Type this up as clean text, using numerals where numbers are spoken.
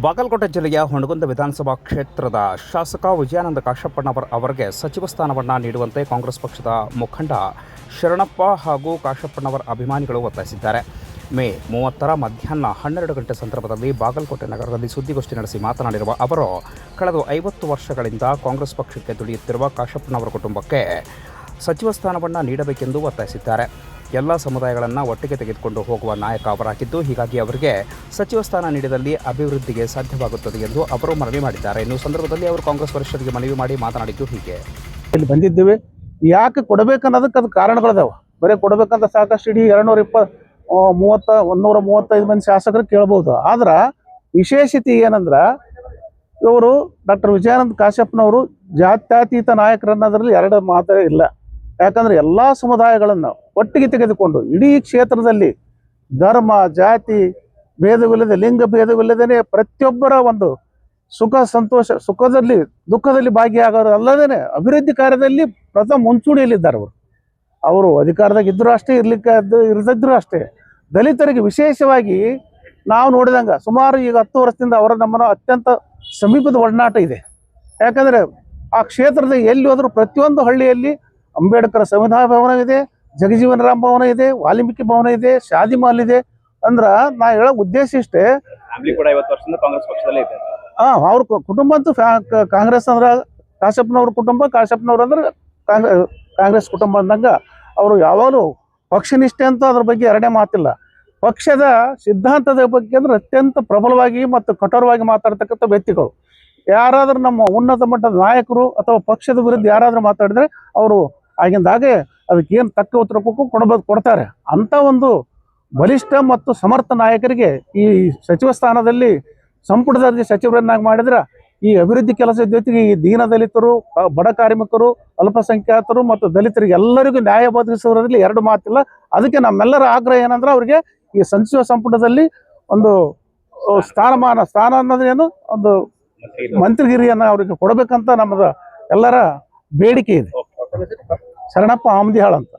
ಬಾಗಲಕೋಟೆ ಜಿಲ್ಲೆಯ ಹುಣಗುಂದ ವಿಧಾನಸಭಾ ಕ್ಷೇತ್ರದ ಶಾಸಕ ವಿಜಯಾನಂದ ಕಾಶಪ್ಪನವರ್ ಅವರಿಗೆ ಸಚಿವ ಸ್ಥಾನವನ್ನು ನೀಡುವಂತೆ ಕಾಂಗ್ರೆಸ್ ಪಕ್ಷದ ಮುಖಂಡ ಶರಣಪ್ಪ ಹಾಗೂ ಕಾಶಪ್ಪನವರ್ ಅಭಿಮಾನಿಗಳು ಒತ್ತಾಯಿಸಿದ್ದಾರೆ. ಮೇ 30ರ ಮಧ್ಯಾಹ್ನ 12 ಗಂಟೆ ಸಂದರ್ಭದಲ್ಲಿ ಬಾಗಲಕೋಟೆ ನಗರದಲ್ಲಿ ಸುದ್ದಿಗೋಷ್ಠಿ ನಡೆಸಿ ಮಾತನಾಡಿರುವ ಅವರು, ಕಳೆದ 50 ವರ್ಷಗಳಿಂದ ಕಾಂಗ್ರೆಸ್ ಪಕ್ಷಕ್ಕೆ ದುಡಿಯುತ್ತಿರುವ ಕಾಶಪ್ಪನವರ ಕುಟುಂಬಕ್ಕೆ ಸಚಿವ ಸ್ಥಾನವನ್ನು ನೀಡಬೇಕೆಂದು ಒತ್ತಾಯಿಸಿದ್ದಾರೆ. ಎಲ್ಲ ಸಮುದಾಯಗಳನ್ನು ಒಟ್ಟಿಗೆ ತೆಗೆದುಕೊಂಡು ಹೋಗುವ ನಾಯಕ ಅವರಾಗಿದ್ದು, ಹೀಗಾಗಿ ಅವರಿಗೆ ಸಚಿವ ಸ್ಥಾನ ನೀಡಿದಲ್ಲಿ ಅಭಿವೃದ್ಧಿಗೆ ಸಾಧ್ಯವಾಗುತ್ತದೆ ಎಂದು ಅವರು ಮನವಿ ಮಾಡಿದ್ದಾರೆ. ಇನ್ನು ಸಂದರ್ಭದಲ್ಲಿ ಅವರು ಕಾಂಗ್ರೆಸ್ ವರಿಷ್ಠರಿಗೆ ಮನವಿ ಮಾಡಿ ಮಾತನಾಡಿದ್ದು ಹೀಗೆ. ಇಲ್ಲಿ ಬಂದಿದ್ದೇವೆ, ಯಾಕೆ ಕೊಡಬೇಕನ್ನೋದಕ್ಕೆ ಅದು ಕಾರಣಗಳಿದಾವೆ. ಬರೀ ಕೊಡಬೇಕಂತ ಸಾಕಷ್ಟು ಇಡೀ 135 ಮಂದಿ ಶಾಸಕರು ಕೇಳ್ಬೋದು. ಆದ್ರೆ ವಿಶೇಷತೆ ಏನಂದ್ರೆ, ಇವರು ಡಾಕ್ಟರ್ ವಿಜಯಾನಂದ ಕಾಶಪ್ಪನವರು ಜಾತ್ಯತೀತ ನಾಯಕರನ್ನೋದ್ರಲ್ಲಿ ಎರಡು ಮಾತೇ ಇಲ್ಲ. ಯಾಕಂದ್ರೆ ಎಲ್ಲ ಸಮುದಾಯಗಳನ್ನು ಒಟ್ಟಿಗೆ ತೆಗೆದುಕೊಂಡು ಇಡೀ ಕ್ಷೇತ್ರದಲ್ಲಿ ಧರ್ಮ ಜಾತಿ ಭೇದವಿಲ್ಲದೆ, ಲಿಂಗ ಭೇದವಿಲ್ಲದೇ ಪ್ರತಿಯೊಬ್ಬರ ಒಂದು ಸುಖ ಸಂತೋಷ, ಸುಖದಲ್ಲಿ ದುಃಖದಲ್ಲಿ ಭಾಗಿಯಾಗೋರು ಅಲ್ಲದೇ ಅಭಿವೃದ್ಧಿ ಕಾರ್ಯದಲ್ಲಿ ಪ್ರಥಮ ಮುಂಚೂಣಿಯಲ್ಲಿದ್ದಾರೆ. ಅವರು ಅಧಿಕಾರದಾಗ ಇದ್ದರೂ ಅಷ್ಟೇ, ಇರದಿದ್ದರೂ ಅಷ್ಟೇ. ದಲಿತರಿಗೆ ವಿಶೇಷವಾಗಿ ನಾವು ನೋಡಿದಂಗೆ ಸುಮಾರು ಈಗ 10 ವರ್ಷದಿಂದ ಅವರ ನಮ್ಮನ್ನು ಅತ್ಯಂತ ಸಮೀಪದ ಒಡನಾಟ ಇದೆ. ಯಾಕಂದರೆ ಆ ಕ್ಷೇತ್ರದ ಎಲ್ಲಿ ಹೋದರೂ ಪ್ರತಿಯೊಂದು ಹಳ್ಳಿಯಲ್ಲಿ ಅಂಬೇಡ್ಕರ್ ಸಂವಿಧಾನ ಭವನ ಇದೆ, ಜಗಜೀವನ ರಾಮ್ ಭವನ ಇದೆ, ವಾಲ್ಮೀಕಿ ಭವನ ಇದೆ, ಶಾದಿ ಮಹಲ್ ಇದೆ. ಅಂದ್ರೆ ನಾ ಹೇಳೋ ಉದ್ದೇಶ ಇಷ್ಟೇ, ಅವ್ರ ಕುಟುಂಬ ಅಂತೂ ಕಾಂಗ್ರೆಸ್ ಅಂದ್ರೆ ಕಾಶಪ್ಪನವ್ರ ಕುಟುಂಬ, ಕಾಶಪ್ಪನವ್ರು ಅಂದ್ರೆ ಕಾಂಗ್ರೆಸ್ ಕುಟುಂಬ ಅಂದಂಗ ಅವರು ಯಾವಾಗಲೂ ಪಕ್ಷನಿಷ್ಠೆ ಅಂತ ಅದ್ರ ಬಗ್ಗೆ ಎರಡನೇ ಮಾತಿಲ್ಲ. ಪಕ್ಷದ ಸಿದ್ಧಾಂತದ ಬಗ್ಗೆ ಅಂದ್ರೆ ಅತ್ಯಂತ ಪ್ರಬಲವಾಗಿ ಮತ್ತು ಕಠೋರವಾಗಿ ಮಾತಾಡ್ತಕ್ಕಂಥ ವ್ಯಕ್ತಿಗಳು. ಯಾರಾದ್ರೂ ನಮ್ಮ ಉನ್ನತ ಮಟ್ಟದ ನಾಯಕರು ಅಥವಾ ಪಕ್ಷದ ವಿರುದ್ಧ ಯಾರಾದ್ರೂ ಮಾತಾಡಿದ್ರೆ ಅವರು ಆಗಿಂದಾಗೆ ಅದಕ್ಕೇನು ತಕ್ಕ ಉತ್ತರ ಕೊಡ್ತಾರೆ. ಅಂಥ ಒಂದು ಬಲಿಷ್ಠ ಮತ್ತು ಸಮರ್ಥ ನಾಯಕರಿಗೆ ಈ ಸಚಿವ ಸ್ಥಾನದಲ್ಲಿ ಸಂಪುಟ ದರ್ಜೆ ಸಚಿವರನ್ನಾಗಿ ಮಾಡಿದ್ರೆ ಈ ಅಭಿವೃದ್ಧಿ ಕೆಲಸದ ಜೊತೆಗೆ ಈ ದೀನ ದಲಿತರು, ಬಡ ಕಾರ್ಮಿಕರು, ಅಲ್ಪಸಂಖ್ಯಾತರು ಮತ್ತು ದಲಿತರಿಗೆ ಎಲ್ಲರಿಗೂ ನ್ಯಾಯ ಒದಗಿಸುವುದರಲ್ಲಿ ಎರಡು ಮಾತಿಲ್ಲ. ಅದಕ್ಕೆ ನಮ್ಮೆಲ್ಲರ ಆಗ್ರಹ ಏನಂದ್ರೆ, ಅವರಿಗೆ ಈ ಸಚಿವ ಸಂಪುಟದಲ್ಲಿ ಒಂದು ಸ್ಥಾನ ಅನ್ನೋದೇನು, ಒಂದು ಮಂತ್ರಿಗಿರಿಯನ್ನು ಅವರಿಗೆ ಕೊಡಬೇಕಂತ ನಮ್ಮದು ಎಲ್ಲರ ಬೇಡಿಕೆ ಇದೆ. ಶರಣಪ್ಪ ಆಮದಿಹಾಳ್ ಅಂತ.